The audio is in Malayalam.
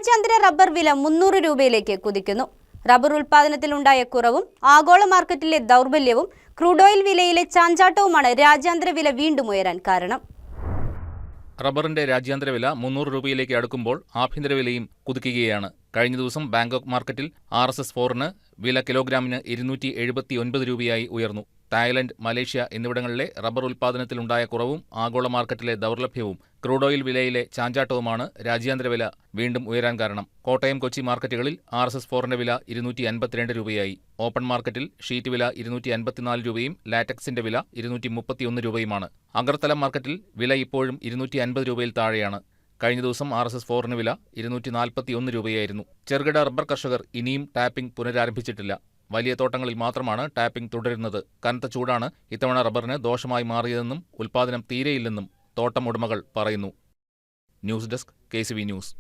രാജ്യാന്തര റബ്ബർ വില 300 രൂപയിലേക്ക് കുതിക്കുന്നു. റബ്ബർ ഉൽപ്പാദനത്തിലുണ്ടായ കുറവും ആഗോള മാർക്കറ്റിലെ ദൗർബല്യവും ക്രൂഡ് ഓയിൽ വിലയിലെ ചാഞ്ചാട്ടവുമാണ് രാജ്യാന്തര വില വീണ്ടും ഉയരാൻ കാരണം. റബ്ബറിന്റെ രാജ്യാന്തര വില 300 രൂപയിലേക്ക് അടുക്കുമ്പോൾ ആഭ്യന്തര വിലയും കുതിക്കുകയാണ്. കഴിഞ്ഞ ദിവസം ബാങ്കോക്ക് മാർക്കറ്റിൽ RSS4 വില കിലോഗ്രാമിന് 279 രൂപയായി ഉയർന്നു. തായ്ലൻഡ്, മലേഷ്യ എന്നിവിടങ്ങളിലെ റബ്ബർ ഉൽപ്പാദനത്തിലുണ്ടായ കുറവും ആഗോള മാർക്കറ്റിലെ ദൗർലഭ്യവും ക്രൂഡ് ഓയിൽ വിലയിലെ ചാഞ്ചാട്ടവുമാണ് രാജ്യാന്തര വില വീണ്ടും ഉയരാൻ കാരണം. കോട്ടയം, കൊച്ചി മാർക്കറ്റുകളിൽ RSS4 വില 252 രൂപയായി. ഓപ്പൺ മാർക്കറ്റിൽ ഷീറ്റ് വില 254 രൂപയും ലാറ്റക്സിന്റെ വില 231 രൂപയുമാണ്. അഗർത്തല മാർക്കറ്റിൽ വില ഇപ്പോഴും 250 രൂപയിൽ താഴെയാണ്. കഴിഞ്ഞ ദിവസം RSS4 വില 241 രൂപയായിരുന്നു. ചെറുകിട റബ്ബർ കർഷകർ ഇനിയും ടാപ്പിംഗ് പുനരാരംഭിച്ചിട്ടില്ല. വലിയ തോട്ടങ്ങളിൽ മാത്രമാണ് ടാപ്പിംഗ് തുടരുന്നത്. കനത്ത ചൂടാണ് ഇത്തവണ റബ്ബറിന് ദോഷമായി മാറിയതെന്നും ഉൽപ്പാദനം തീരെയില്ലെന്നും തോട്ടം ഉടമകൾ പറയുന്നു. News desk KCV news.